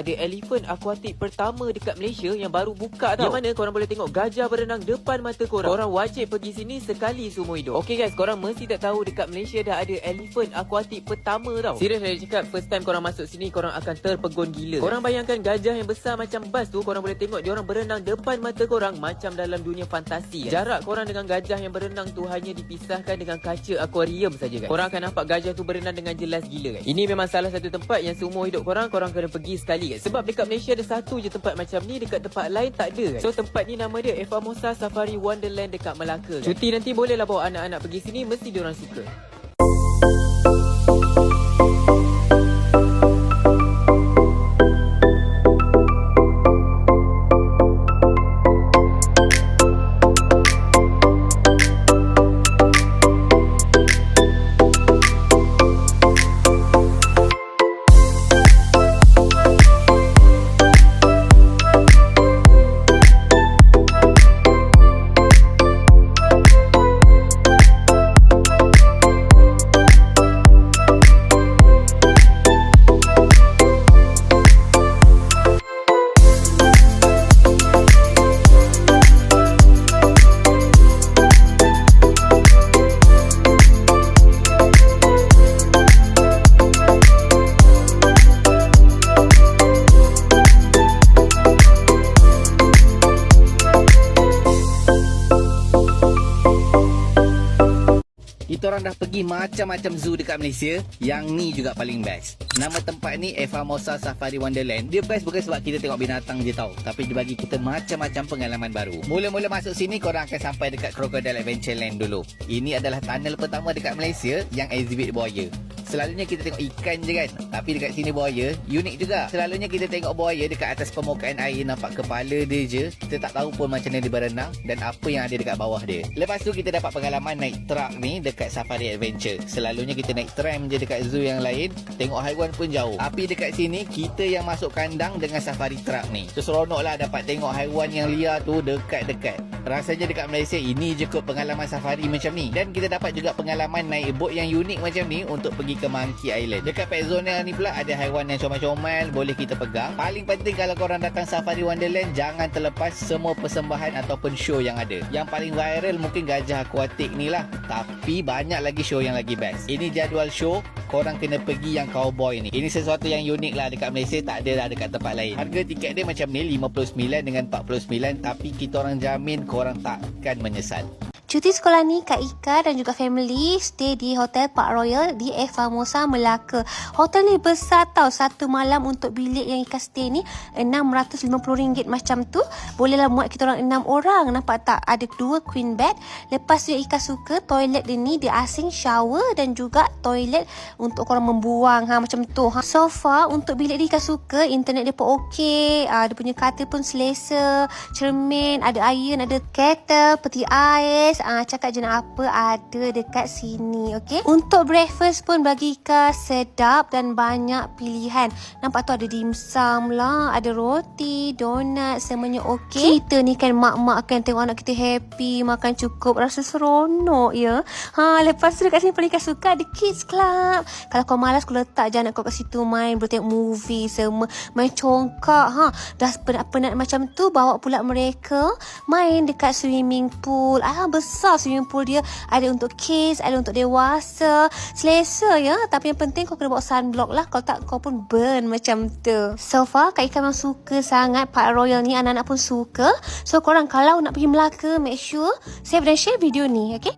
ada elephant akuatik pertama dekat Malaysia yang baru buka tau. Yang mana korang boleh tengok gajah berenang depan mata korang. Korang wajib pergi sini sekali seumur hidup. Okay guys, korang mesti tak tahu dekat Malaysia dah ada elephant akuatik pertama tau. Serius saya cakap, first time korang masuk sini korang akan terpegun gila. Korang bayangkan gajah yang besar macam bas tu, korang boleh tengok diorang berenang depan mata korang macam dalam dunia fantasi kan? Jarak korang dengan gajah yang berenang tu hanya dipisahkan dengan kaca akuarium saja guys. Korang akan nampak gajah tu berenang dengan jelas gila guys. Ini memang salah satu tempat yang seumur hidup korang kena pergi sekali guys. Sebab dekat Malaysia ada satu je tempat macam ni, dekat tempat lain tak ada guys. So tempat ni nama dia Evamosa Safari Wonderland dekat Melaka guys. Cuti nanti bolehlah bawa anak-anak pergi sini, mesti diorang suka. Kita orang dah pergi macam-macam zoo dekat Malaysia. Yang ni juga paling best. Nama tempat ni Evamosa Safari Wonderland. Dia best bukan sebab kita tengok binatang je tau, tapi dia bagi kita macam-macam pengalaman baru. Mula-mula masuk sini korang akan sampai dekat Crocodile Adventure Land dulu. Ini adalah tunnel pertama dekat Malaysia yang exhibit buaya. Selalunya kita tengok ikan je kan, tapi dekat sini buaya unik juga. Selalunya kita tengok buaya dekat atas permukaan air, nampak kepala dia je. Kita tak tahu pun macam mana dia berenang dan apa yang ada dekat bawah dia. Lepas tu kita dapat pengalaman naik truck ni dekat Safari Adventure. Selalunya kita naik tram je dekat zoo yang lain, tengok haiwan pun jauh. Tapi dekat sini kita yang masuk kandang dengan safari truck ni. So seronok lah dapat tengok haiwan yang liar tu dekat-dekat. Rasanya dekat Malaysia ini je kot pengalaman safari macam ni. Dan kita dapat juga pengalaman naik boat yang unik macam ni untuk pergi ke Monkey Island. Dekat Pet Zone ni pula ada haiwan yang comel-comel boleh kita pegang. Paling penting kalau korang datang Safari Wonderland, jangan terlepas semua persembahan ataupun show yang ada. Yang paling viral mungkin gajah akuatik ni lah, tapi banyak lagi show yang lagi best. Ini jadual show, korang kena pergi yang cowboy ni. Ini sesuatu yang unik lah dekat Malaysia, tak ada lah dekat tempat lain. Harga tiket dia macam ni, 59 dengan 49, tapi kita orang jamin korang takkan menyesal. Cuti sekolah ni Kak Ika dan juga family stay di Hotel Park Royal di Evamosa, Melaka. Hotel ni besar tau. Satu malam untuk bilik yang Ika stay ni RM650 macam tu. Bolehlah muat kita orang 6 orang. Nampak tak? Ada 2 queen bed. Lepas tu yang Ika suka, toilet dia ni dia asing shower dan juga toilet untuk korang membuang macam tu. Sofa untuk bilik dia Ika suka. Internet dia pun okey. Dia punya katil pun selesa. Cermin, ada iron, ada kettle, peti ais. Cakap je nak apa ada dekat sini, okey. Untuk breakfast pun bagi Ika sedap dan banyak pilihan. Nampak tu ada dimsum lah, ada roti, donat, semuanya okey. Kita ni kan mak-mak kan tengok anak kita happy, makan cukup, rasa seronok ya. Lepas tu dekat sini paling Ika suka ada kids club. Kalau kau malas kau letak je anak kau kat situ main, boleh tengok movie semua, main congkak. Dah penat-penat macam tu, bawa pula mereka main dekat swimming pool. Besar swimming pool dia, ada untuk kids, ada untuk dewasa, selesa ya. Tapi yang penting kau kena bawa sunblock lah, kalau tak kau pun burn macam tu. So far Kak Ika memang suka sangat Park Royal ni, anak-anak pun suka. So korang kalau nak pergi Melaka, make sure save dan share video ni, okay.